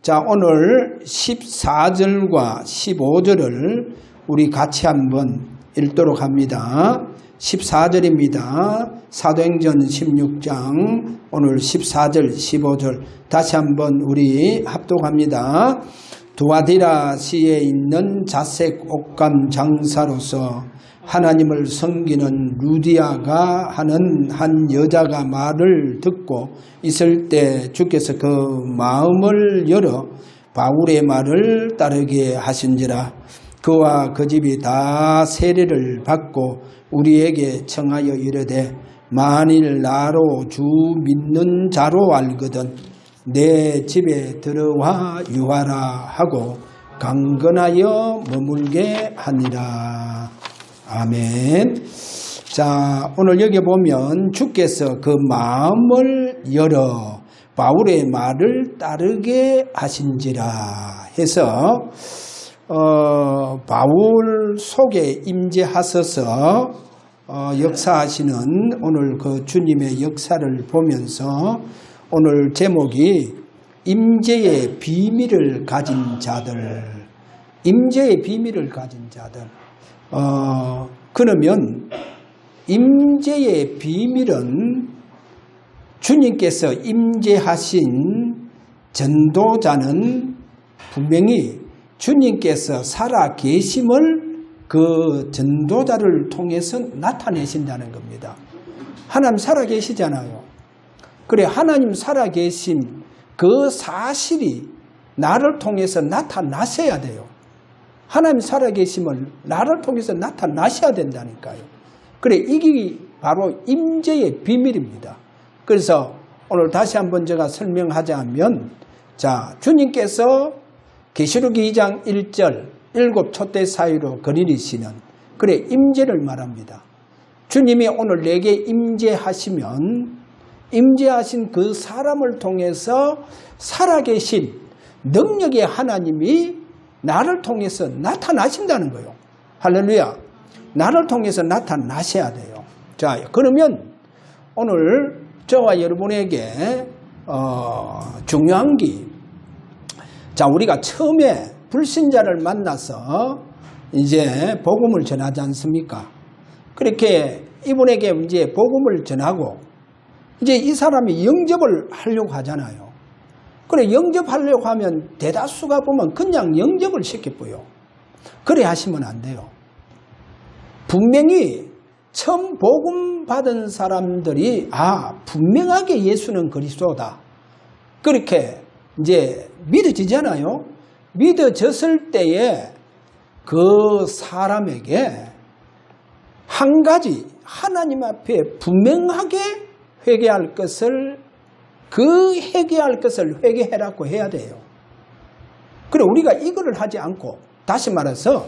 자, 오늘 14절과 15절을 우리 같이 한번 읽도록 합니다. 14절입니다. 사도행전 16장 오늘 14절 15절 다시 한번 우리 합독합니다. 두아디라시에 있는 자색 옷감 장사로서 하나님을 섬기는 루디아가 하는 한 여자가 말을 듣고 있을 때 주께서 그 마음을 열어 바울의 말을 따르게 하신지라. 그와 그 집이 다 세례를 받고 우리에게 청하여 이르되 만일 나로 주 믿는 자로 알거든 내 집에 들어와 유하라 하고 강건하여 머물게 하니라. 아멘. 자, 오늘 여기 보면 주께서 그 마음을 열어 바울의 말을 따르게 하신지라 해서 바울 속에 임재하셔서 역사하시는 오늘 그 주님의 역사를 보면서 오늘 제목이 임재의 비밀을 가진 자들, 임재의 비밀을 가진 자들. 그러면 임재의 비밀은 주님께서 임재하신 전도자는 분명히 주님께서 살아 계심을 그 전도자를 통해서 나타내신다는 겁니다. 하나님 살아 계시잖아요. 그래, 하나님 살아 계신 그 사실이 나를 통해서 나타나셔야 돼요. 하나님 살아 계심을 나를 통해서 나타나셔야 된다니까요. 그래, 이게 바로 임재의 비밀입니다. 그래서 오늘 다시 한번 제가 설명하자면, 자, 주님께서 계시록 2장 1절 일곱 촛대 사이로 거느리시는 그래 임재를 말합니다. 주님이 오늘 내게 임재하시면 임재하신 그 사람을 통해서 살아계신 능력의 하나님이 나를 통해서 나타나신다는 거예요. 할렐루야. 나를 통해서 나타나셔야 돼요. 자, 그러면 오늘 저와 여러분에게 중요한 게, 자, 우리가 처음에 불신자를 만나서 이제 복음을 전하지 않습니까? 그렇게 이분에게 이제 복음을 전하고 이제 이 사람이 영접을 하려고 하잖아요. 그래, 영접하려고 하면 대다수가 보면 그냥 영접을 시켜보여. 그래 하시면 안 돼요. 분명히 처음 복음 받은 사람들이 분명하게 예수는 그리스도다. 그렇게 이제 믿어지잖아요. 믿어졌을 때에 그 사람에게 한 가지 하나님 앞에 분명하게 회개할 것을 회개할 것을 회개해라고 해야 돼요. 그래, 우리가 이거를 하지 않고, 다시 말해서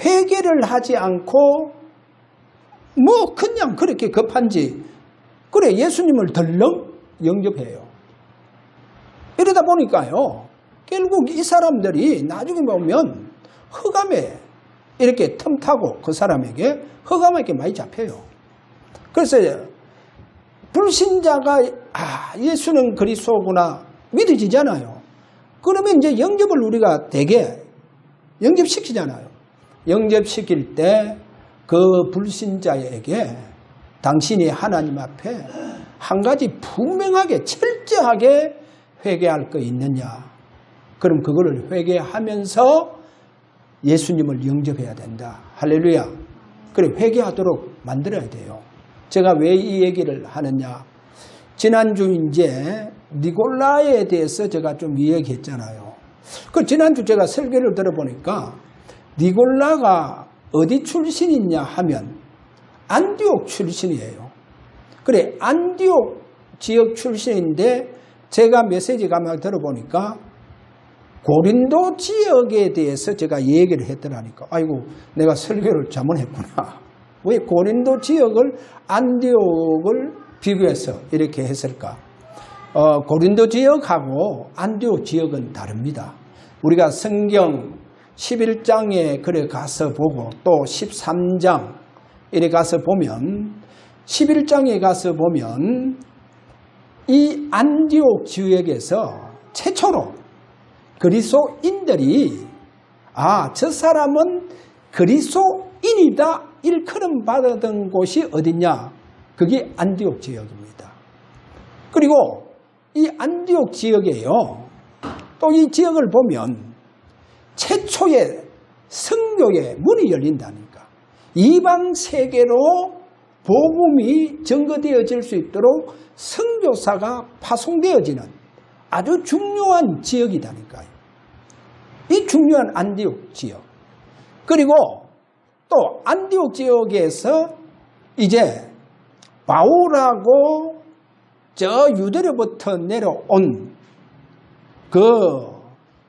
회개를 하지 않고 그냥 그렇게 급한지, 그래, 예수님을 덜렁 영접해요. 이러다 보니까요, 결국 이 사람들이 나중에 보면 흑암에 이렇게 틈타고 그 사람에게 흑암에게 많이 잡혀요. 그래서 불신자가 예수는 그리스도구나 믿어지잖아요. 그러면 이제 영접을 우리가 되게 영접시키잖아요. 영접시킬 때 그 불신자에게 당신이 하나님 앞에 한 가지 분명하게 철저하게 회개할 거 있느냐. 그럼 그거를 회개하면서 예수님을 영접해야 된다. 할렐루야. 그래, 회개하도록 만들어야 돼요. 제가 왜 이 얘기를 하느냐. 지난주 이제 니골라에 대해서 제가 좀 이야기했잖아요. 그 지난주 제가 설교를 들어보니까 니골라가 어디 출신이냐 하면 안디옥 출신이에요. 그래, 안디옥 지역 출신인데 제가 메시지 가만 들어보니까 고린도 지역에 대해서 제가 얘기를 했더라니까. 아이고, 내가 설교를 잘못했구나. 왜 고린도 지역을 안디옥을 비교해서 이렇게 했을까? 고린도 지역하고 안디옥 지역은 다릅니다. 우리가 성경 11장에 그래 가서 보고 또 13장 이래 가서 보면 11장에 가서 보면 이 안디옥 지역에서 최초로 그리스도인들이 저 사람은 그리스도인이다 일컬음 받았던 곳이 어디냐? 그게 안디옥 지역입니다. 그리고 이 안디옥 지역에요, 또 이 지역을 보면 최초의 선교의 문이 열린다니까. 이방 세계로 복음이 전거되어질 수 있도록 선교사가 파송되어지는 아주 중요한 지역이다니까요. 이 중요한 안디옥 지역. 그리고 또 안디옥 지역에서 이제 바울하고 저 유대로부터 내려온 그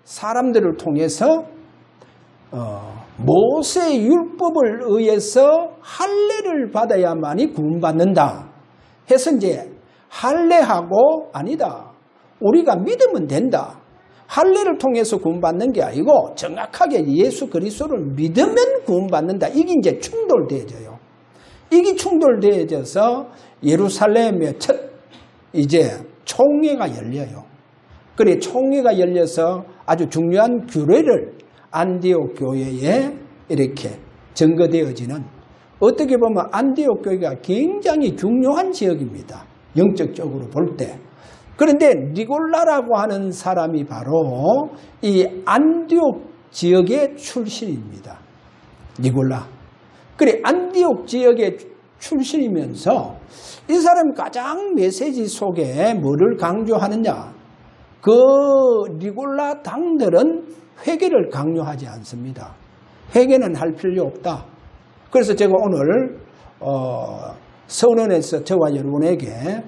사람들을 통해서 모세의 율법을 의해서 할례를 받아야만이 구원받는다 해서 이제 할례하고 아니다, 우리가 믿으면 된다, 할례를 통해서 구원받는 게 아니고 정확하게 예수 그리스도를 믿으면 구원받는다, 이게 이제 충돌되어져요. 이게 충돌되어져서 예루살렘의 첫 이제 총회가 열려요. 그래 총회가 열려서 아주 중요한 규례를 안디옥 교회에 이렇게 증거되어지는, 어떻게 보면 안디옥 교회가 굉장히 중요한 지역입니다. 영적적으로 볼 때. 그런데 니골라라고 하는 사람이 바로 이 안디옥 지역의 출신입니다. 니골라. 그래 안디옥 지역의 출신이면서 이 사람이 가장 메시지 속에 뭐를 강조하느냐? 그 니골라 당들은 회개를 강요하지 않습니다. 회개는 할 필요 없다. 그래서 제가 오늘 서론에서 저와 여러분에게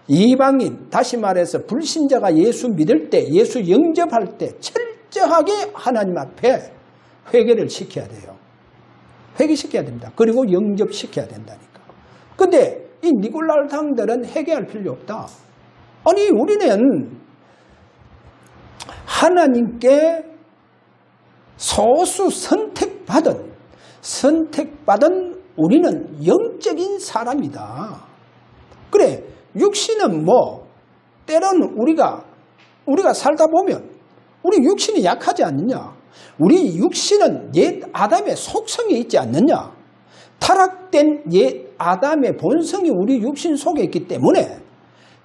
이방인, 다시 말해서 불신자가 예수 믿을 때, 예수 영접할 때 철저하게 하나님 앞에 회개를 시켜야 돼요. 회개시켜야 됩니다. 그리고 영접시켜야 된다니까. 근데 이 니골라 당들은 회개할 필요 없다. 아니 우리는 하나님께 소수 선택받은 우리는 영적인 사람이다. 그래 육신은 뭐 때로는 우리가 살다 보면 우리 육신이 약하지 않느냐? 우리 육신은 옛 아담의 속성이 있지 않느냐? 타락된 옛 아담의 본성이 우리 육신 속에 있기 때문에,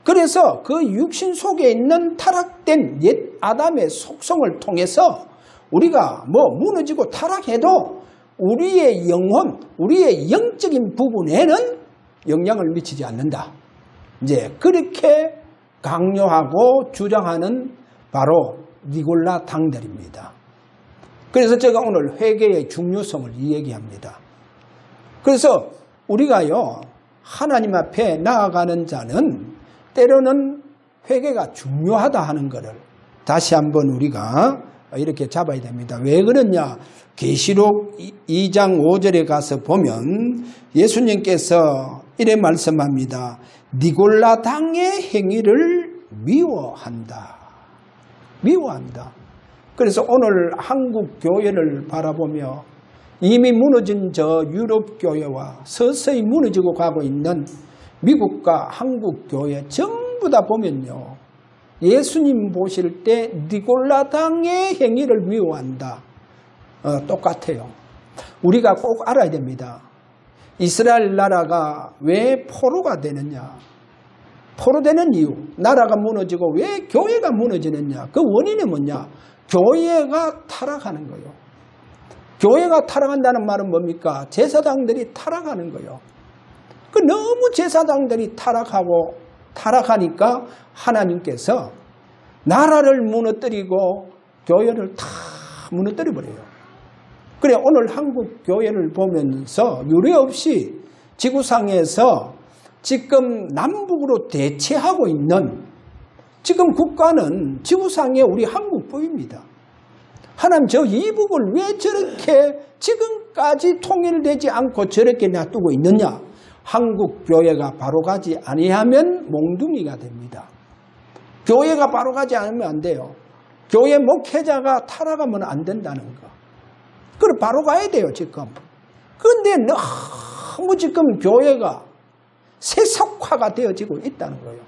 그래서 그 육신 속에 있는 타락된 옛 아담의 속성을 통해서 우리가 뭐 무너지고 타락해도 우리의 영혼, 우리의 영적인 부분에는 영향을 미치지 않는다. 이제 그렇게 강요하고 주장하는 바로 니골라 당들입니다. 그래서 제가 오늘 회개의 중요성을 이야기합니다. 그래서 우리가요, 하나님 앞에 나아가는 자는 때로는 회개가 중요하다 하는 것을 다시 한번 우리가 이렇게 잡아야 됩니다. 왜 그러냐? 계시록 2장 5절에 가서 보면 예수님께서 이래 말씀합니다. 니골라 당의 행위를 미워한다. 미워한다. 그래서 오늘 한국 교회를 바라보며 이미 무너진 저 유럽 교회와 서서히 무너지고 가고 있는 미국과 한국 교회 전부 다 보면요, 예수님 보실 때 니골라 당의 행위를 미워한다. 똑같아요. 우리가 꼭 알아야 됩니다. 이스라엘 나라가 왜 포로가 되느냐? 포로되는 이유, 나라가 무너지고 왜 교회가 무너지느냐? 그 원인이 뭐냐? 교회가 타락하는 거예요. 교회가 타락한다는 말은 뭡니까? 제사장들이 타락하는 거예요. 그 너무 제사장들이 타락하니까 하나님께서 나라를 무너뜨리고 교회를 다 무너뜨려 버려요. 그래 오늘 한국 교회를 보면서 유례없이 지구상에서 지금 남북으로 대치하고 있는 지금 국가는 지구상에 우리 한국뿐입니다. 하나님 저 이북을 왜 저렇게 지금까지 통일되지 않고 저렇게 놔두고 있느냐? 한국 교회가 바로 가지 아니하면 몽둥이가 됩니다. 교회가 바로 가지 않으면 안 돼요. 교회 목회자가 타락하면 안 된다는 거. 그래 바로 가야 돼요 지금. 그런데 너무 지금 교회가 세속화가 되어지고 있다는 거예요.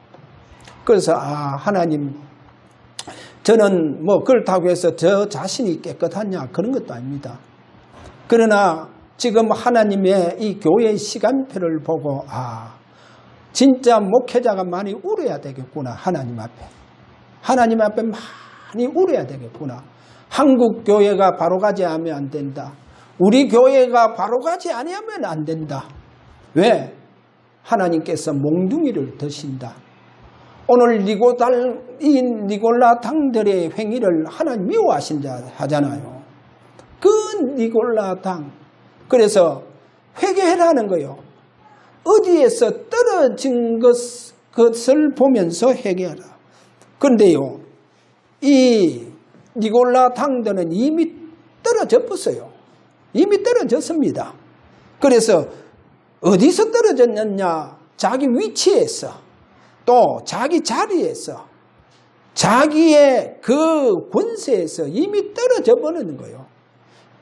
그래서 하나님 저는 뭐 그렇다고 해서 저 자신이 깨끗하냐 그런 것도 아닙니다. 그러나 지금 하나님의 이 교회 시간표를 보고 진짜 목회자가 많이 울어야 되겠구나. 하나님 앞에 많이 울어야 되겠구나. 한국 교회가 바로 가지 않으면 안 된다. 우리 교회가 바로 가지 아니하면 안 된다. 왜? 하나님께서 몽둥이를 드신다. 오늘 이 니골라당들의 행위를 하나님 미워하신다 하잖아요. 그 니골라당. 그래서 회개해라는 거예요. 어디에서 떨어진 것을 보면서 회개하라. 그런데요, 이 니골라당들은 이미 떨어져 버렸어요. 이미 떨어졌습니다. 그래서 어디서 떨어졌느냐? 자기 위치에서, 또 자기 자리에서, 자기의 그 권세에서 이미 떨어져 버리는 거예요.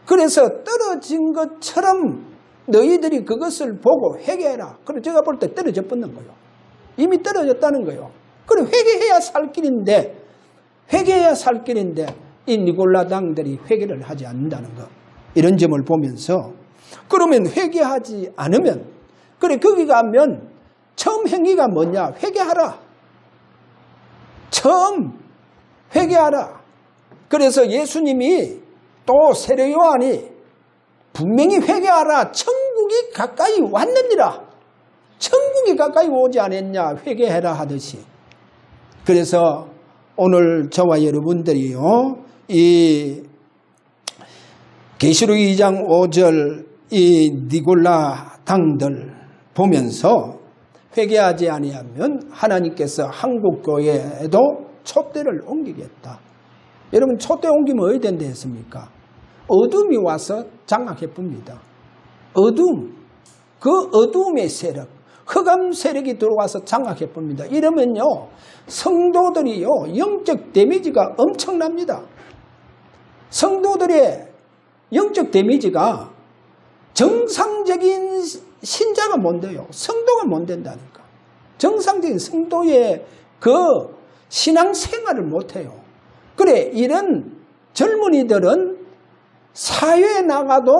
그래서 떨어진 것처럼 너희들이 그것을 보고 회개해라. 그럼 제가 볼 때 떨어져 버리는 거예요. 이미 떨어졌다는 거예요. 그럼 회개해야 살 길인데 이 니골라당들이 회개를 하지 않는다는 것. 이런 점을 보면서 그러면 회개하지 않으면 거기 가면 처음 행위가 뭐냐? 회개하라. 처음 회개하라. 그래서 예수님이 또 세례 요한이 분명히 회개하라. 천국이 가까이 왔느니라. 천국이 가까이 오지 않았냐? 회개해라 하듯이. 그래서 오늘 저와 여러분들이요, 이 계시록 2장 5절 이 니골라 당들 보면서 회개하지 아니하면 하나님께서 한국 교회에도 촛대를 옮기겠다. 여러분, 촛대 옮기면 어디 된다 했습니까? 어둠이 와서 장악해 뿝니다. 그 어둠의 세력, 흑암 세력이 들어와서 장악해 뿝니다. 이러면요, 성도들이요, 영적 데미지가 엄청납니다. 성도들의 영적 데미지가 정상적인 신자가 못 돼요. 성도가 못 된다니까. 정상적인 성도의 그 신앙생활을 못 해요. 그래, 이런 젊은이들은 사회에 나가도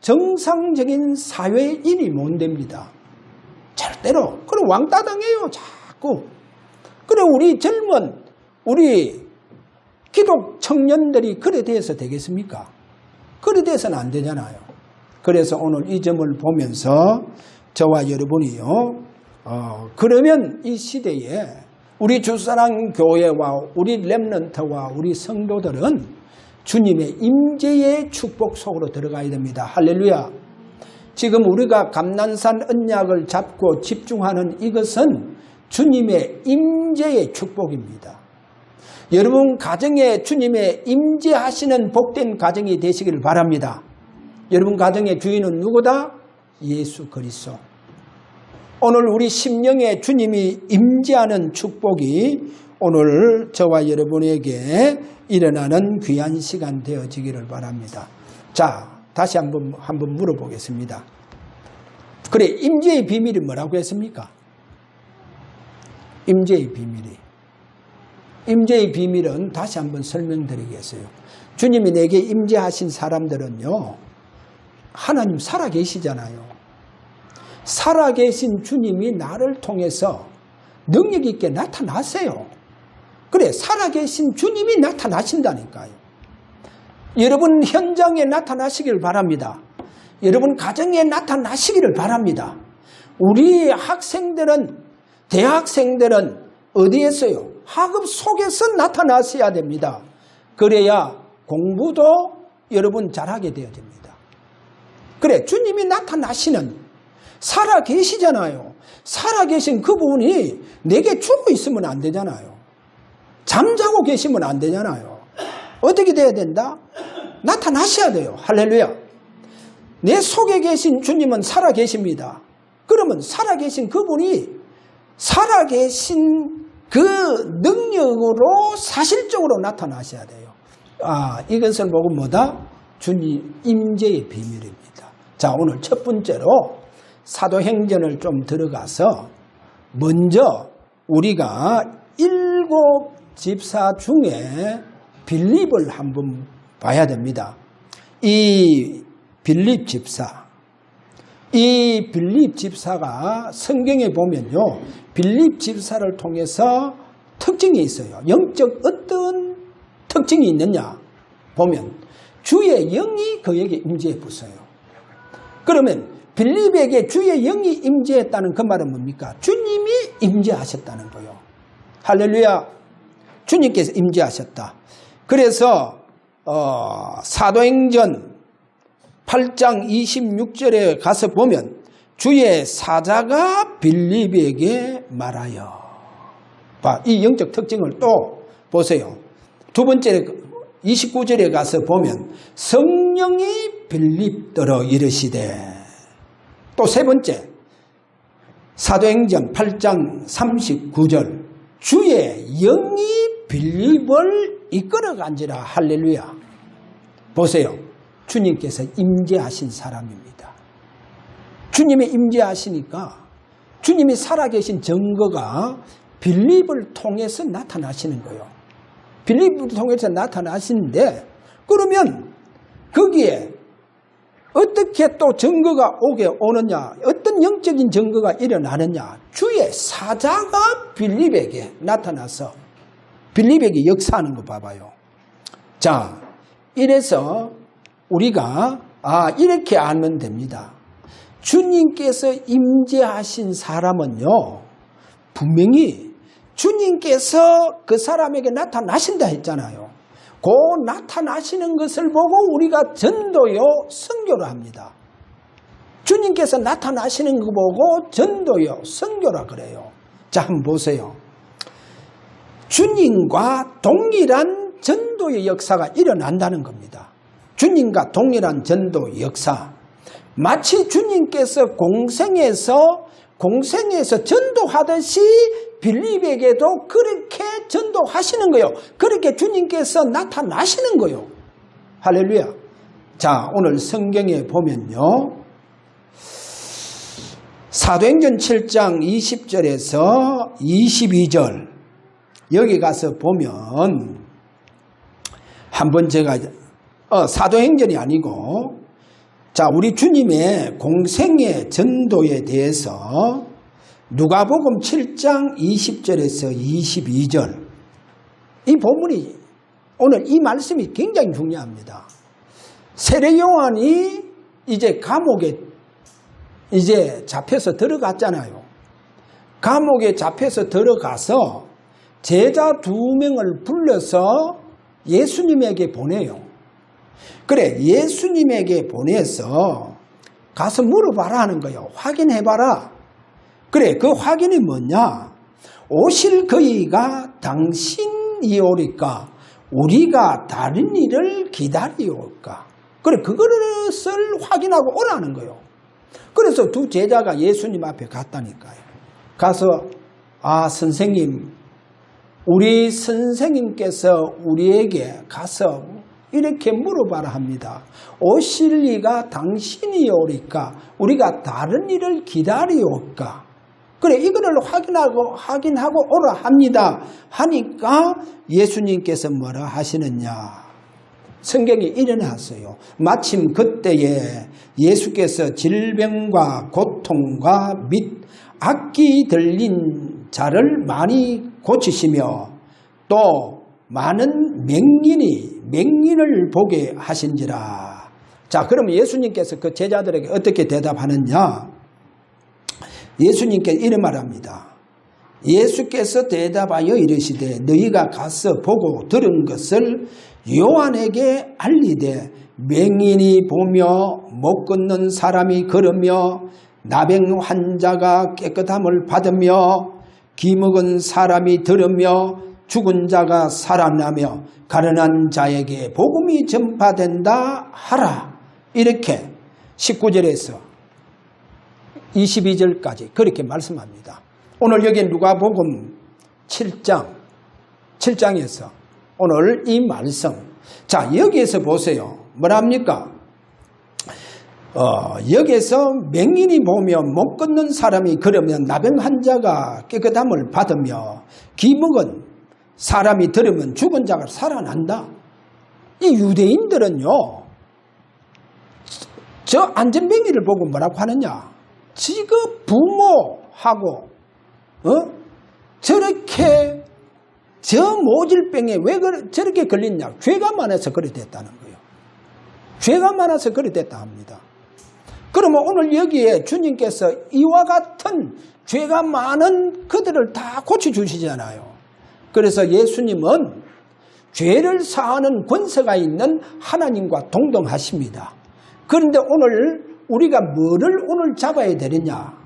정상적인 사회인이 못 됩니다. 절대로. 그럼 왕따 당해요, 자꾸. 그래, 우리 기독 청년들이 그래 돼서 되겠습니까? 그래 돼서는 안 되잖아요. 그래서 오늘 이 점을 보면서 저와 여러분이요, 그러면 이 시대에 우리 주사랑 교회와 우리 렘넌트와 우리 성도들은 주님의 임재의 축복 속으로 들어가야 됩니다. 할렐루야. 지금 우리가 감난산 언약을 잡고 집중하는 이것은 주님의 임재의 축복입니다. 여러분 가정에 주님의 임재하시는 복된 가정이 되시기를 바랍니다. 여러분 가정의 주인은 누구다? 예수 그리스도. 오늘 우리 심령에 주님이 임재하는 축복이 오늘 저와 여러분에게 일어나는 귀한 시간 되어지기를 바랍니다. 자, 다시 한번 물어보겠습니다. 그래, 임재의 비밀이 뭐라고 했습니까? 임재의 비밀은 다시 한번 설명드리겠어요. 주님이 내게 임재하신 사람들은요, 하나님 살아계시잖아요. 살아계신 주님이 나를 통해서 능력 있게 나타나세요. 그래, 살아계신 주님이 나타나신다니까요. 여러분 현장에 나타나시기를 바랍니다. 여러분 가정에 나타나시기를 바랍니다. 우리 학생들은, 대학생들은 어디에서요? 학업 속에서 나타나셔야 됩니다. 그래야 공부도 여러분 잘하게 되어집니다. 그래, 주님이 나타나시는, 살아계시잖아요. 살아계신 그분이 내게 주고 있으면 안 되잖아요. 잠자고 계시면 안 되잖아요. 어떻게 돼야 된다? 나타나셔야 돼요. 할렐루야. 내 속에 계신 주님은 살아계십니다. 그러면 살아계신 그분이 살아계신 그 능력으로 사실적으로 나타나셔야 돼요. 이것을 보고 뭐다? 주님 임재의 비밀입니다. 자, 오늘 첫 번째로 사도행전을 좀 들어가서 먼저 우리가 7 집사 중에 빌립을 한번 봐야 됩니다. 이 빌립 집사가 성경에 보면요, 빌립 집사를 통해서 특징이 있어요. 영적 어떤 특징이 있느냐 보면 주의 영이 그에게 임재해 붙어요. 그러면 빌립에게 주의 영이 임재했다는 그 말은 뭡니까? 주님이 임재하셨다는 거예요. 할렐루야. 주님께서 임재하셨다. 그래서 사도행전 8장 26절에 가서 보면 주의 사자가 빌립에게 말하여. 이 영적 특징을 또 보세요. 두 번째 29절에 가서 보면 성령이 빌립더러 이르시되. 또 세 번째 사도행전 8장 39절 주의 영이 빌립을 이끌어간지라. 할렐루야. 보세요. 주님께서 임재하신 사람입니다. 주님이 임재하시니까 주님이 살아계신 증거가 빌립을 통해서 나타나시는 거예요. 빌립을 통해서 나타나시는데, 그러면 거기에 어떻게 또 증거가 오느냐, 어떤 영적인 증거가 일어나느냐, 주의 사자가 빌립에게 나타나서 빌립에게 역사하는 거 봐봐요. 자, 이래서 우리가 이렇게 알면 됩니다. 주님께서 임재하신 사람은요, 분명히 주님께서 그 사람에게 나타나신다 했잖아요. 그 나타나시는 것을 보고 우리가 전도요, 선교를 합니다. 주님께서 나타나시는 거 보고 전도요, 선교라 그래요. 자, 한번 보세요. 주님과 동일한 전도의 역사가 일어난다는 겁니다. 주님과 동일한 전도 역사. 마치 주님께서 공생에서 전도하듯이 빌립에게도 그렇게 전도하시는 거예요. 그렇게 주님께서 나타나시는 거예요. 할렐루야. 자, 오늘 성경에 보면요, 사도행전 7장 20절에서 22절 여기 가서 보면 한번 제가 사도행전이 아니고, 자, 우리 주님의 공생의 전도에 대해서 누가복음 7장 20절에서 22절, 이 본문이, 오늘 이 말씀이 굉장히 중요합니다. 세례 요한이 이제 감옥에 잡혀서 들어갔잖아요. 감옥에 잡혀서 들어가서 제자 2명을 불러서 예수님에게 보내요. 그래, 예수님에게 보내서 가서 물어봐라 하는 거예요. 확인해봐라. 그래, 그 확인이 뭐냐? 오실 그이가 당신이오리까? 우리가 다른 일을 기다리올까? 그래, 그것을 확인하고 오라는 거예요. 그래서 두 제자가 예수님 앞에 갔다니까요. 가서, 선생님, 우리 선생님께서 우리에게 가서 이렇게 물어봐라 합니다. 오실 이가 당신이 오리까? 우리가 다른 일을 기다리올까? 그래, 이거를 확인하고 오라 합니다. 하니까 예수님께서 뭐라 하시느냐? 성경이 일어났어요. 마침 그때에 예수께서 질병과 고통과 및 악기 들린 자를 많이 고치시며 또 많은 맹인을 보게 하신지라. 자, 그럼 예수님께서 그 제자들에게 어떻게 대답하느냐? 예수님께서 이런 말합니다. 예수께서 대답하여 이르시되 너희가 가서 보고 들은 것을 요한에게 알리되 맹인이 보며 못 걷는 사람이 걸으며 나병 환자가 깨끗함을 받으며 기먹은 사람이 들으며 죽은 자가 살아나며 가련한 자에게 복음이 전파된다 하라. 이렇게 19절에서 22절까지 그렇게 말씀합니다. 오늘 여기 누가복음 7장에서 오늘 이 말씀, 자, 여기에서 보세요. 뭐랍니까? 여기에서 맹인이 보면 못 걷는 사람이 걸으면 나병 환자가 깨끗함을 받으며 기먹은 사람이 들으면 죽은 자가 살아난다. 이 유대인들은요, 저 안전뱅이를 보고 뭐라고 하느냐? 지금 부모하고 저렇게 저 모질병에 왜 저렇게 걸렸냐? 죄가 많아서 그래 됐다는 거예요. 죄가 많아서 그래 됐다 합니다. 그러면 오늘 여기에 주님께서 이와 같은 죄가 많은 그들을 다 고쳐주시잖아요. 그래서 예수님은 죄를 사하는 권세가 있는 하나님과 동등하십니다. 그런데 오늘 우리가 뭐를 오늘 잡아야 되느냐?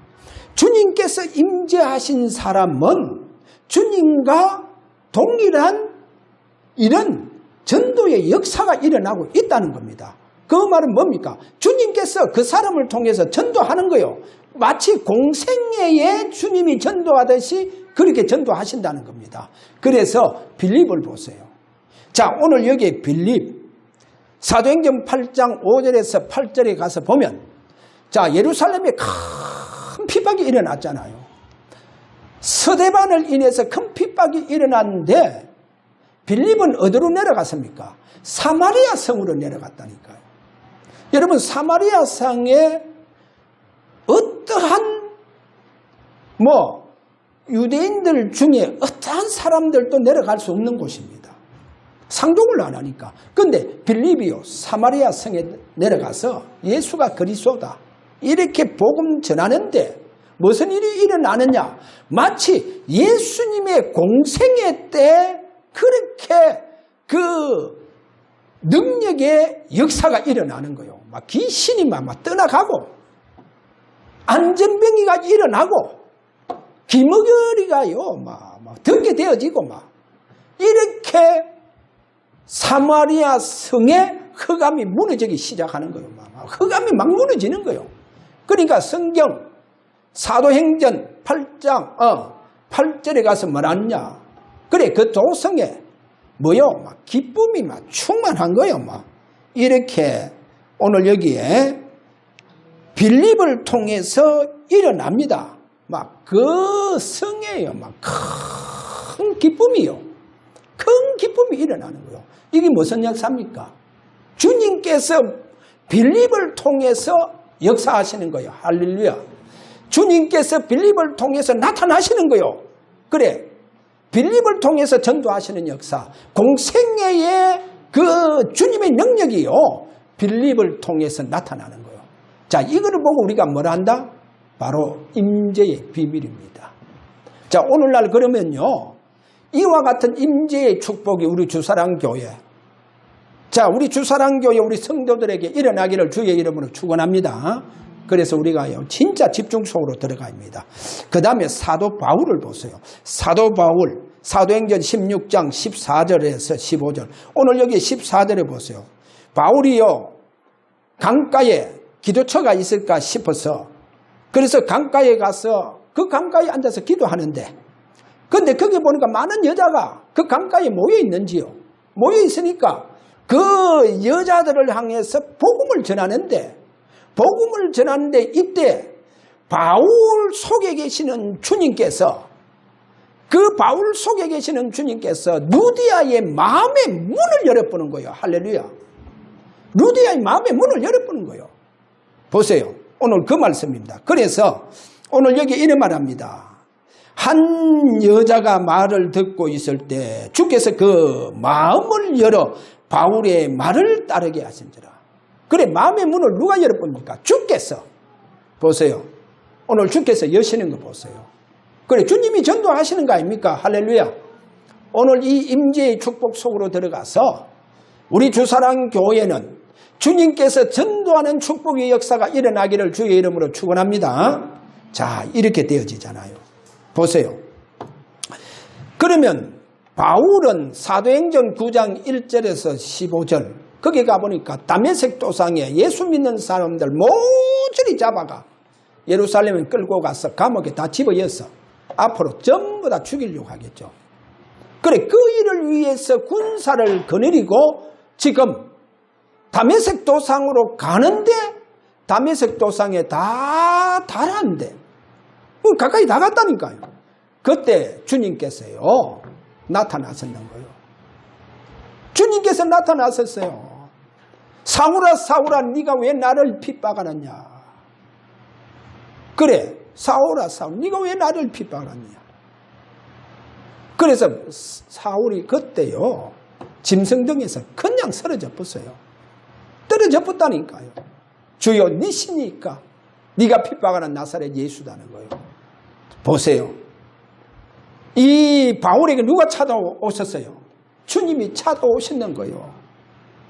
주님께서 임재하신 사람은 주님과 동일한 이런 전도의 역사가 일어나고 있다는 겁니다. 그 말은 뭡니까? 주님께서 그 사람을 통해서 전도하는 거예요. 마치 공생애에 주님이 전도하듯이 그렇게 전도하신다는 겁니다. 그래서 빌립을 보세요. 자, 오늘 여기에 빌립 사도행전 8장 5절에서 8절에 가서 보면, 자, 예루살렘에 큰 핍박이 일어났잖아요. 서대반을 인해서 큰 핍박이 일어났는데 빌립은 어디로 내려갔습니까? 사마리아 성으로 내려갔다니까요. 여러분, 사마리아 성에 어떠한 유대인들 중에 어떠한 사람들도 내려갈 수 없는 곳입니다. 상종을 안 하니까. 그런데 빌립이요, 사마리아 성에 내려가서 예수가 그리스도다 이렇게 복음 전하는데 무슨 일이 일어나느냐? 마치 예수님의 공생애 때 그렇게 그 능력의 역사가 일어나는 거예요. 막 귀신이 막 떠나가고 안전병이가 일어나고 기머거리가요 막 덮게 되어지고 막 이렇게 사마리아 성의 흑암이 무너지기 시작하는 거예요. 흑암이 막 무너지는 거예요. 그러니까 성경 사도행전 8장 8절에 가서 뭐라냐? 그래, 그 도성에 막 기쁨이 막 충만한 거예요. 막 이렇게 오늘 여기에 빌립을 통해서 일어납니다. 막 그 성에요, 막 큰 기쁨이요, 큰 기쁨이 일어나는 거예요. 이게 무슨 역사입니까? 주님께서 빌립을 통해서 역사하시는 거예요. 할렐루야. 주님께서 빌립을 통해서 나타나시는 거예요. 그래, 빌립을 통해서 전도하시는 역사, 공생애의 그 주님의 능력이요, 빌립을 통해서 나타나는 거예요. 자, 이거를 보고 우리가 뭐라 한다? 바로 임재의 비밀입니다. 자, 오늘날 그러면요, 이와 같은 임재의 축복이 우리 주사랑교회, 자, 우리 주사랑교회 우리 성도들에게 일어나기를 주의 이름으로 축원합니다. 그래서 우리가 진짜 집중 속으로 들어갑니다. 그 다음에 사도 바울을 보세요. 사도 바울, 사도행전 16장 14절에서 15절. 오늘 여기 14절에 보세요. 바울이요, 강가에 기도처가 있을까 싶어서, 그래서 강가에 가서 그 강가에 앉아서 기도하는데, 근데 거기 보니까 많은 여자가 그 강가에 모여 있는지요. 모여 있으니까 그 여자들을 향해서 복음을 전하는데 이때 바울 속에 계시는 주님께서, 그 바울 속에 계시는 주님께서 루디아의 마음의 문을 열어보는 거예요. 할렐루야. 루디아의 마음의 문을 열어보는 거예요. 보세요. 오늘 그 말씀입니다. 그래서 오늘 여기 이런 말합니다. 한 여자가 말을 듣고 있을 때 주께서 그 마음을 열어 바울의 말을 따르게 하신지라. 그래, 마음의 문을 누가 열어봅니까? 주께서. 보세요. 오늘 주께서 여시는 거 보세요. 그래, 주님이 전도하시는 거 아닙니까? 할렐루야. 오늘 이 임재의 축복 속으로 들어가서 우리 주사랑 교회는 주님께서 전도하는 축복의 역사가 일어나기를 주의 이름으로 축원합니다. 자, 이렇게 되어지잖아요. 보세요. 그러면 바울은 사도행전 9장 1절에서 15절, 거기 가보니까 다메섹 도상에 예수 믿는 사람들 모조리 잡아가 예루살렘에 끌고 가서 감옥에 다 집어넣어서 앞으로 전부 다 죽이려고 하겠죠. 그래, 그 일을 위해서 군사를 거느리고 지금 다메섹 도상으로 가는데 다메섹 도상에 다 달았는데 가까이 다 갔다니까요. 그때 주님께서요 나타나셨는 거예요. 주님께서 나타나셨어요. 사울아 사울아 네가 왜 나를 핍박하느냐. 그래 사울아 사울 네가 왜 나를 핍박하느냐. 그래서 사울이 그때요 짐승등에서 그냥 쓰러져 버렸어요. 떨어져 버렸다니까요. 주여 네 신이니까 네가 핍박하는 나사렛 예수다는 거예요. 보세요. 이 바울에게 누가 찾아오셨어요? 주님이 찾아오셨는 거예요.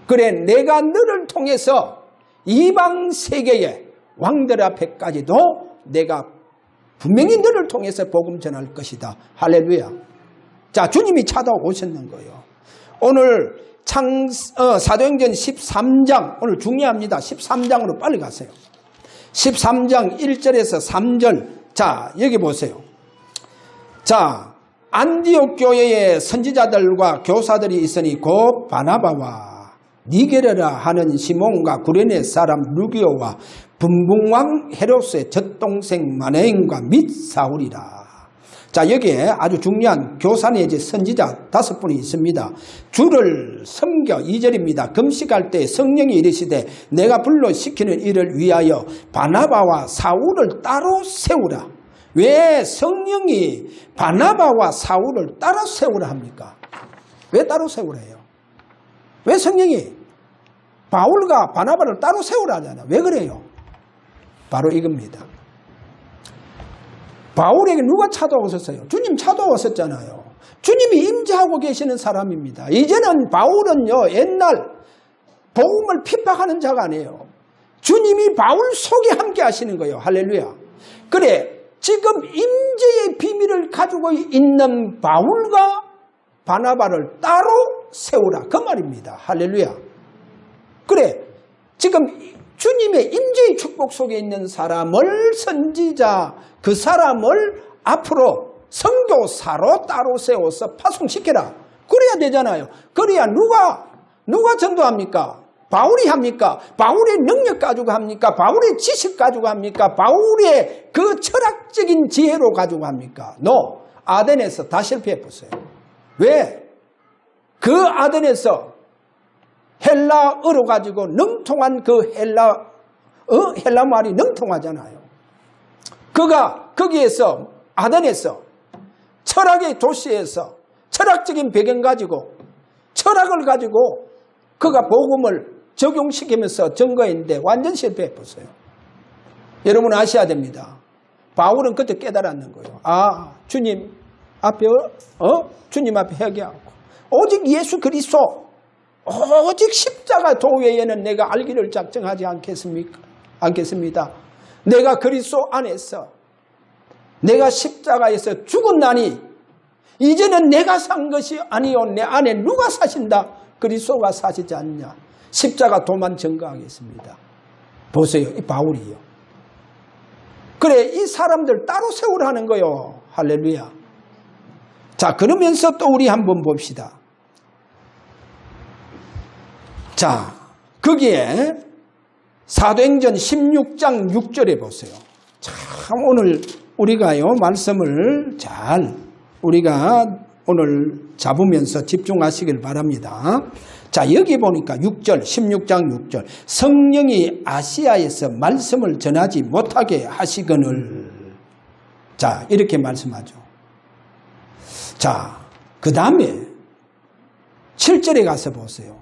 그래 내가 너를 통해서 이방 세계의 왕들 앞에까지도 내가 분명히 너를 통해서 복음 전할 것이다. 할렐루야. 자, 주님이 찾아오셨는 거예요. 오늘 사도행전 13장 오늘 중요합니다. 13장으로 빨리 가세요. 13장 1절에서 3절. 자, 여기 보세요. 자, 안디옥 교회에 선지자들과 교사들이 있으니 곧 바나바와 니게르라 하는 시몬과 구레네 사람 루기오와 분봉왕 헤롯의 젖동생 마네인과 및 사울이라. 자, 여기에 아주 중요한 교사 내지 선지자 5분이 있습니다. 주를 섬겨 2절입니다. 금식할 때 성령이 이르시되 내가 불러 시키는 일을 위하여 바나바와 사울을 따로 세우라. 왜 성령이 바나바와 사울을 따로 세우라 합니까? 왜 따로 세우라 해요? 왜 성령이 바울과 바나바를 따로 세우라 하잖아요. 왜 그래요? 바로 이겁니다. 바울에게 누가 찾아오셨어요? 주님 찾아오셨잖아요. 주님이 임재하고 계시는 사람입니다. 이제는 바울은요 옛날 복음을 핍박하는 자가 아니에요. 주님이 바울 속에 함께 하시는 거예요. 할렐루야. 그래 지금 임재의 비밀을 가지고 있는 바울과 바나바를 따로 세우라 그 말입니다. 할렐루야. 그래 지금 주님의 임재의 축복 속에 있는 사람을 선지자 그 사람을 앞으로 선교사로 따로 세워서 파송시켜라. 그래야 되잖아요. 그래야 누가 전도합니까? 바울이 합니까? 바울의 능력 가지고 합니까? 바울의 지식 가지고 합니까? 바울의 그 철학적인 지혜로 가지고 합니까? 아덴에서 다 실패해봤어요. 왜? 그 아덴에서 헬라어로 가지고 능통한 그 헬라 말이 능통하잖아요. 그가 거기에서 아덴에서 철학의 도시에서 철학적인 배경 가지고 철학을 가지고 그가 복음을 적용시키면서 증거했는데 완전 실패해봤어요. 여러분 아셔야 됩니다. 바울은 그때 깨달았는 거예요. 아, 주님 앞에 주님 앞에 회개하고 오직 예수 그리스도 오직 십자가 도외에는 내가 알기를 작정하지 않겠습니다. 내가 그리스도 안에서 내가 십자가에서 죽었나니 이제는 내가 산 것이 아니요 내 안에 누가 사신다? 그리스도가 사시지 않냐. 십자가 도만 증거하겠습니다. 보세요. 이 바울이요. 그래 이 사람들 따로 세우라는 거요. 할렐루야. 자, 그러면서 또 우리 한번 봅시다. 자, 거기에 사도행전 16장 6절에 보세요. 참 오늘 우리가요 말씀을 잘 우리가 오늘 잡으면서 집중하시길 바랍니다. 자, 여기 보니까 6절 16장 6절 성령이 아시아에서 말씀을 전하지 못하게 하시거늘. 자, 이렇게 말씀하죠. 자, 그 다음에 7절에 가서 보세요.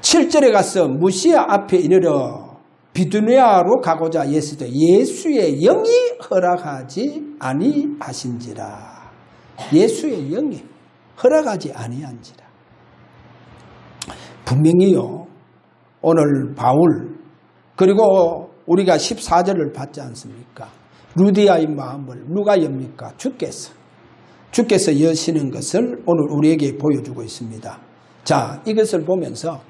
7절에 가서 무시아 앞에 이르러 비두니아로 가고자 예수의 영이 허락하지 아니하신지라. 예수의 영이 허락하지 아니한지라. 분명히요. 오늘 바울 그리고 우리가 14절을 봤지 않습니까? 루디아의 마음을 누가 엽니까? 주께서 여시는 것을 오늘 우리에게 보여주고 있습니다. 자, 이것을 보면서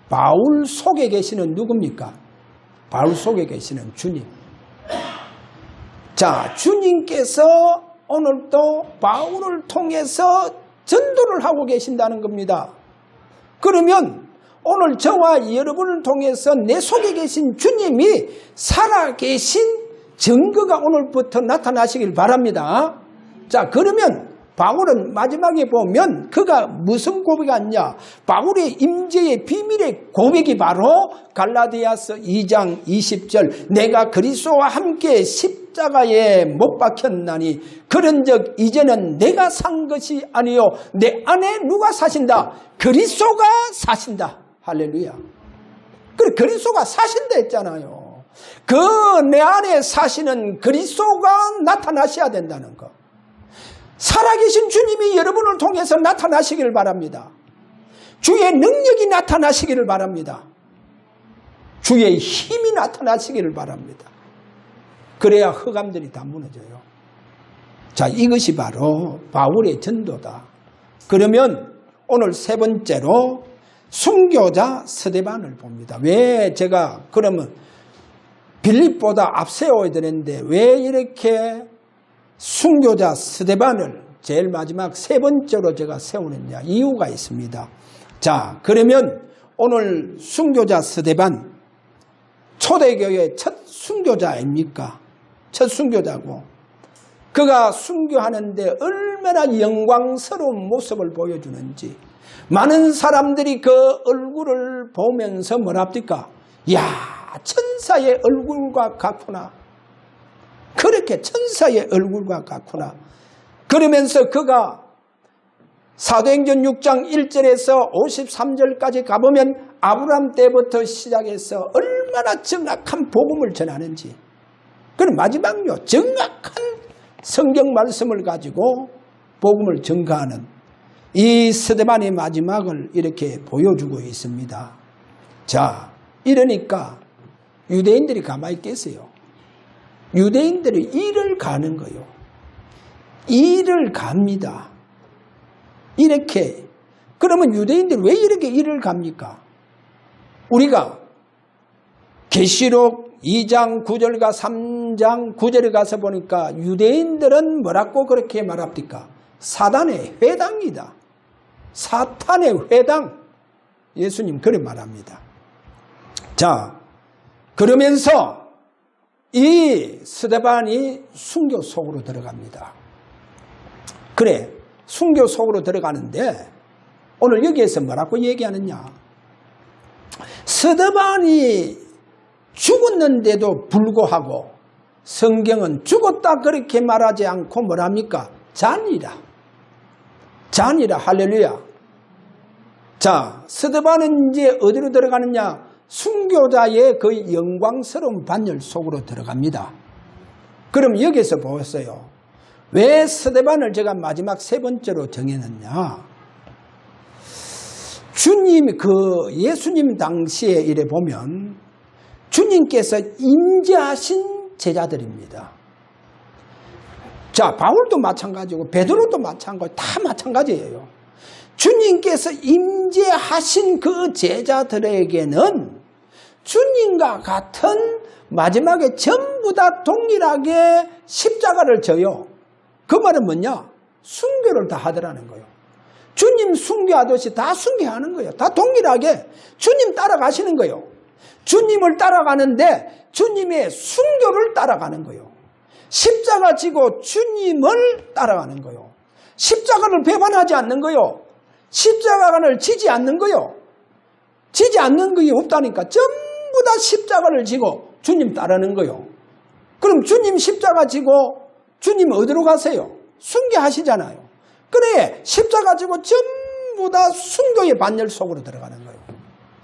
바울 속에 계시는 누굽니까? 바울 속에 계시는 주님. 자, 주님께서 오늘도 바울을 통해서 전도를 하고 계신다는 겁니다. 그러면 오늘 저와 여러분을 통해서 내 속에 계신 주님이 살아계신 증거가 오늘부터 나타나시길 바랍니다. 자, 그러면 바울은 마지막에 보면 그가 무슨 고백이었냐? 바울의 임재의 비밀의 고백이 바로 갈라디아서 2장 20절 내가 그리스도와 함께 십자가에 못 박혔나니 그런즉 이제는 내가 산 것이 아니요 내 안에 누가 사신다? 그리스도가 사신다. 할렐루야. 그래 그리스도가 사신다 했잖아요. 그 내 안에 사시는 그리스도가 나타나셔야 된다는 거. 살아계신 주님이 여러분을 통해서 나타나시기를 바랍니다. 주의 능력이 나타나시기를 바랍니다. 주의 힘이 나타나시기를 바랍니다. 그래야 흑암들이 다 무너져요. 자, 이것이 바로 바울의 전도다. 그러면 오늘 세 번째로 순교자 스데반을 봅니다. 왜 제가 그러면 빌립보다 앞세워야 되는데 왜 이렇게 순교자 스데반을 제일 마지막 세 번째로 제가 세우느냐 이유가 있습니다. 자, 그러면 오늘 순교자 스데반 초대교회 첫 순교자 아닙니까? 첫 순교자고 그가 순교하는데 얼마나 영광스러운 모습을 보여주는지 많은 사람들이 그 얼굴을 보면서 뭐랍니까? 야, 천사의 얼굴과 같구나. 그렇게 천사의 얼굴과 같구나. 그러면서 그가 사도행전 6장 1절에서 53절까지 가보면 아브라함 때부터 시작해서 얼마나 정확한 복음을 전하는지 그럼 마지막요 정확한 성경 말씀을 가지고 복음을 전가하는 이 스데반의 마지막을 이렇게 보여주고 있습니다. 자, 이러니까 유대인들이 가만히 있겠어요. 유대인들이 이를 가는 거요. 이를 갑니다. 이렇게. 그러면 유대인들이 왜 이렇게 이를 갑니까? 우리가 계시록 2장 9절과 3장 9절에 가서 보니까 유대인들은 뭐라고 그렇게 말합니까? 사단의 회당이다. 사탄의 회당. 예수님 그렇게 말합니다. 자, 그러면서 이 스데반이 순교 속으로 들어갑니다. 그래, 순교 속으로 들어가는데 오늘 여기에서 뭐라고 얘기하느냐? 스데반이 죽었는데도 불구하고 성경은 죽었다 그렇게 말하지 않고 뭐랍니까? 잔이라. 잔이라. 할렐루야. 자, 스데반은 이제 어디로 들어가느냐? 순교자의 그 영광스러운 반열 속으로 들어갑니다. 그럼 여기서 보았어요. 왜 스데반을 제가 마지막 세 번째로 정해놨냐? 주님, 예수님 당시에 이래 보면 주님께서 임재하신 제자들입니다. 자, 바울도 마찬가지고 베드로도 마찬가지고 다 마찬가지예요. 주님께서 임재하신 그 제자들에게는 주님과 같은 마지막에 전부 다 동일하게 십자가를 져요. 그 말은 뭐냐? 순교를 다 하더라는 거예요. 주님 순교하듯이 다 순교하는 거예요. 다 동일하게 주님 따라가시는 거예요. 주님을 따라가는데 주님의 순교를 따라가는 거예요. 십자가 지고 주님을 따라가는 거예요. 십자가를 배반하지 않는 거예요. 십자가를 지지 않는 거예요. 지지 않는 게 없다니까. 전부 다 십자가를 지고 주님 따르는 거예요. 그럼 주님 십자가 지고 주님 어디로 가세요? 순교하시잖아요. 그래, 십자가 지고 전부 다 순교의 반열 속으로 들어가는 거예요.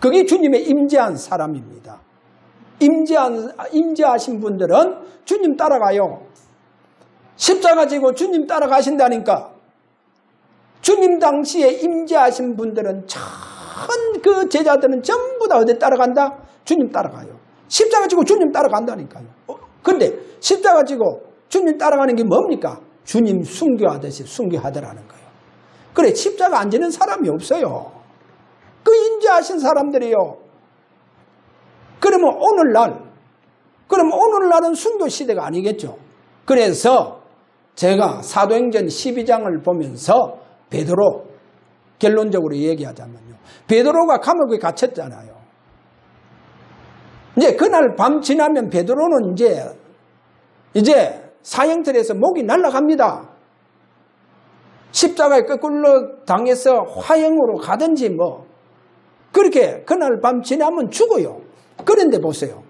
그게 주님의 임재한 사람입니다. 임재하신 분들은 주님 따라가요. 십자가 지고 주님 따라가신다니까. 주님 당시에 임재하신 분들은 전 그 제자들은 전부 다 어디 따라간다? 주님 따라가요. 십자가 지고 주님 따라간다니까요. 그런데 십자가 지고 주님 따라가는 게 뭡니까? 주님 순교하듯이 순교하더라는 거예요. 그래, 십자가 안 지는 사람이 없어요. 그 임재하신 사람들이요. 그러면 오늘날은 순교 시대가 아니겠죠. 그래서 제가 사도행전 12장을 보면서 베드로 결론적으로 얘기하자면요. 베드로가 감옥에 갇혔잖아요. 이제 그날 밤 지나면 베드로는 이제 사형틀에서 목이 날아갑니다. 십자가에 거꾸로 당해서 화형으로 가든지 뭐 그렇게 그날 밤 지나면 죽어요. 그런데 보세요.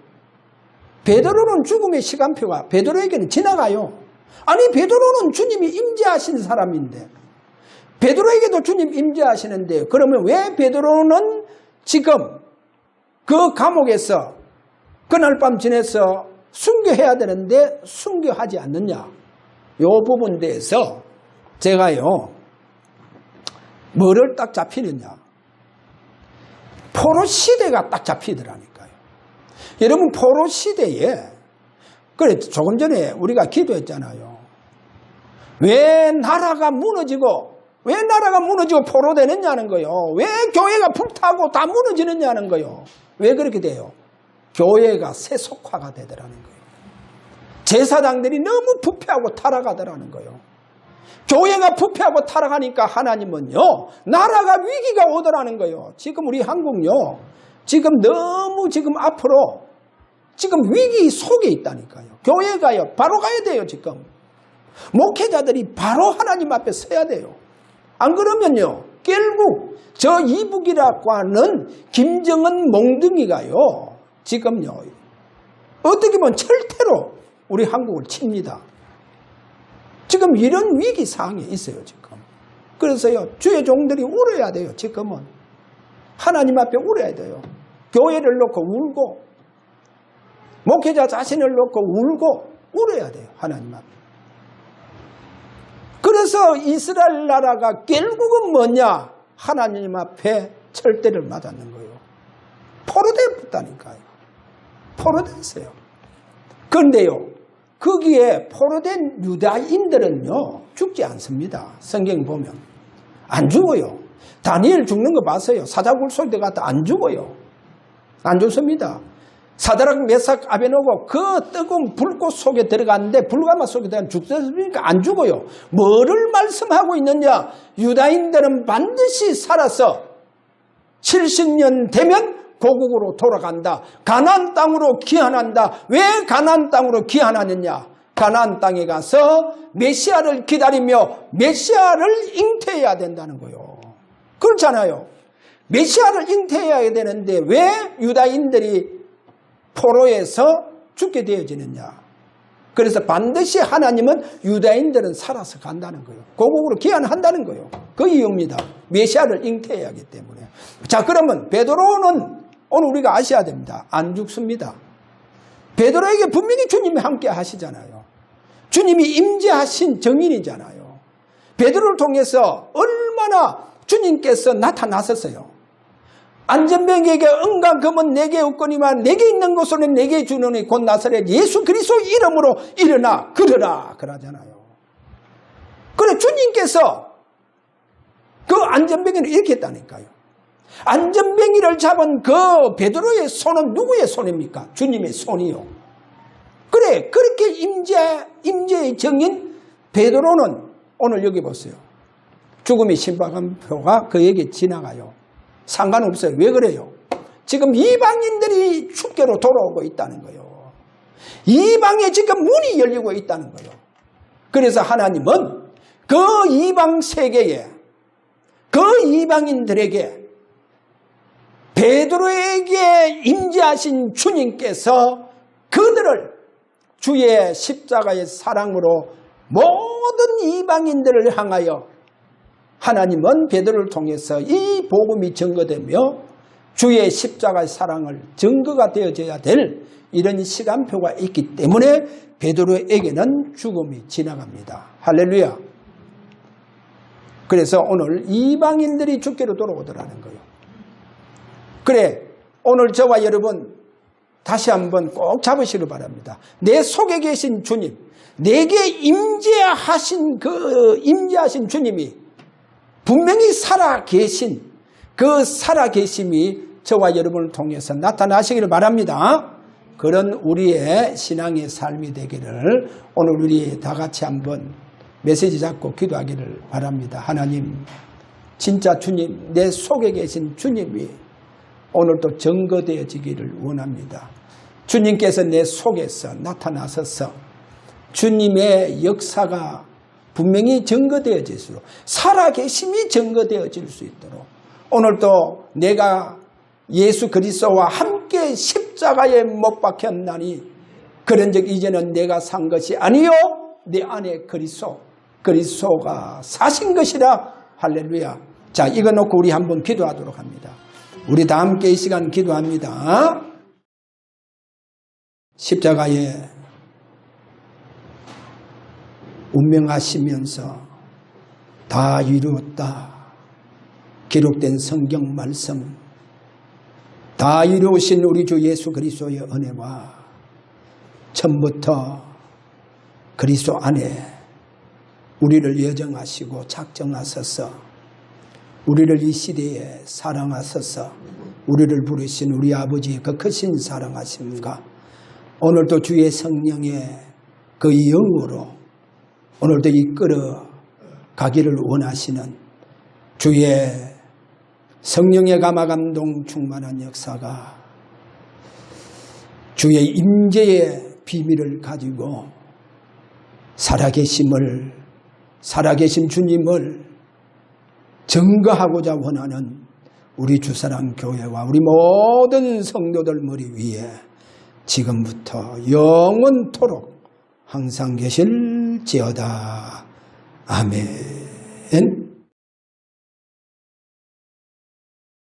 베드로는 죽음의 시간표가 베드로에게는 지나가요. 아니 베드로는 주님이 임재하신 사람인데 베드로에게도 주님 임재하시는데 그러면 왜 베드로는 지금 그 감옥에서 그날 밤 지내서 순교해야 되는데 순교하지 않느냐. 이 부분에 대해서 제가요 뭐를 딱 잡히느냐. 포로 시대가 딱 잡히더라니까요. 여러분 포로 시대에 그래 조금 전에 우리가 기도했잖아요. 왜 나라가 무너지고 포로 되느냐는 거요. 왜 교회가 불타고 다 무너지느냐는 거요. 왜 그렇게 돼요? 교회가 세속화가 되더라는 거예요. 제사장들이 너무 부패하고 타락하더라는 거예요. 교회가 부패하고 타락하니까 하나님은요 나라가 위기가 오더라는 거예요. 지금 우리 한국요 지금 너무 지금 앞으로 지금 위기 속에 있다니까요. 교회가요 바로 가야 돼요. 지금 목회자들이 바로 하나님 앞에 서야 돼요. 안 그러면요 결국 저 이북이라고 하는 김정은 몽둥이가요 지금요 어떻게 보면 철퇴로 우리 한국을 칩니다. 지금 이런 위기 상황에 있어요. 지금. 그래서요 주의 종들이 울어야 돼요. 지금은 하나님 앞에 울어야 돼요. 교회를 놓고 울고 목회자 자신을 놓고 울고 울어야 돼요. 하나님 앞에. 그래서 이스라엘 나라가 결국은 뭐냐? 하나님 앞에 철대를 맞았는 거예요. 포로돼 붙다니까요. 포로됐어요. 그런데요 거기에 포로된 유다인들은요 죽지 않습니다. 성경 보면 안 죽어요. 다니엘 죽는 거 봤어요. 사자굴 속에 갔다 안 죽어요. 안 죽습니다. 사드락 메삭 아베노고 그 뜨거운 불꽃 속에 들어갔는데 불가마 속에 들어간 죽었으니까 안 죽어요. 뭐를 말씀하고 있느냐? 유다인들은 반드시 살아서 70년 되면 고국으로 돌아간다. 가나안 땅으로 귀환한다. 왜 가나안 땅으로 귀환하느냐? 가나안 땅에 가서 메시아를 기다리며 메시아를 잉태해야 된다는 거예요. 그렇잖아요. 메시아를 잉태해야 되는데 왜 유다인들이 포로에서 죽게 되어지느냐? 그래서 반드시 하나님은 유다인들은 살아서 간다는 거예요. 고국으로 귀환한다는 거예요. 그 이유입니다. 메시아를 잉태해야 하기 때문에. 자, 그러면 베드로는 오늘 우리가 아셔야 됩니다. 안 죽습니다. 베드로에게 분명히 주님이 함께 하시잖아요. 주님이 임재하신 정인이잖아요. 베드로를 통해서 얼마나 주님께서 나타나셨어요. 안전병에게 응가 금은 내게 없거니와 내게 있는 것으로는 내게 주노니 곧 나사렛 예수 그리스도 이름으로 일어나 걸으라 그러잖아요. 그래 주님께서 그 안전병이를 이렇게 했다니까요. 안전병이를 잡은 그 베드로의 손은 누구의 손입니까? 주님의 손이요. 그래 그렇게 임재의 정인 베드로는 오늘 여기 보세요. 죽음의 심판표가 그에게 지나가요. 상관없어요. 왜 그래요? 지금 이방인들이 축계로 돌아오고 있다는 거예요. 이방에 지금 문이 열리고 있다는 거예요. 그래서 하나님은 그 이방 세계에 그 이방인들에게 베드로에게 임재하신 주님께서 그들을 주의 십자가의 사랑으로 모든 이방인들을 향하여 하나님은 베드로를 통해서 이 복음이 증거되며 주의 십자가의 사랑을 증거가 되어져야 될 이런 시간표가 있기 때문에 베드로에게는 죽음이 지나갑니다. 할렐루야. 그래서 오늘 이방인들이 주께로 돌아오더라는 거예요. 그래 오늘 저와 여러분 다시 한번 꼭 잡으시길 바랍니다. 내 속에 계신 주님, 내게 임재하신 주님이 분명히 살아계신 그 살아계심이 저와 여러분을 통해서 나타나시기를 바랍니다. 그런 우리의 신앙의 삶이 되기를 오늘 우리 다 같이 한번 메시지 잡고 기도하기를 바랍니다. 하나님, 진짜 주님, 내 속에 계신 주님이 오늘도 증거되어지기를 원합니다. 주님께서 내 속에서 나타나셔서 주님의 역사가 분명히 증거되어질수록 살아계심이 증거되어질 수 있도록 오늘도 내가 예수 그리스도와 함께 십자가에 못 박혔나니 그런 적 이제는 내가 산 것이 아니요 내 안에 그리스도가 사신 것이라. 할렐루야. 자, 이거 놓고 우리 한번 기도하도록 합니다. 우리 다 함께 이 시간 기도합니다. 십자가에 운명하시면서 다 이루었다 기록된 성경 말씀, 다 이루신 우리 주 예수 그리스도의 은혜와 처음부터 그리스도 안에 우리를 예정하시고 작정하셔서 우리를 이 시대에 사랑하셔서 우리를 부르신 우리 아버지의 그 크신 사랑하심과 오늘도 주의 성령의 그 영으로 오늘도 이끌어 가기를 원하시는 주의 성령의 감화감동 충만한 역사가 주의 임재의 비밀을 가지고 살아계신 주님을 증거하고자 원하는 우리 주사랑 교회와 우리 모든 성도들 머리 위에 지금부터 영원토록 항상 계실지어다. 아멘.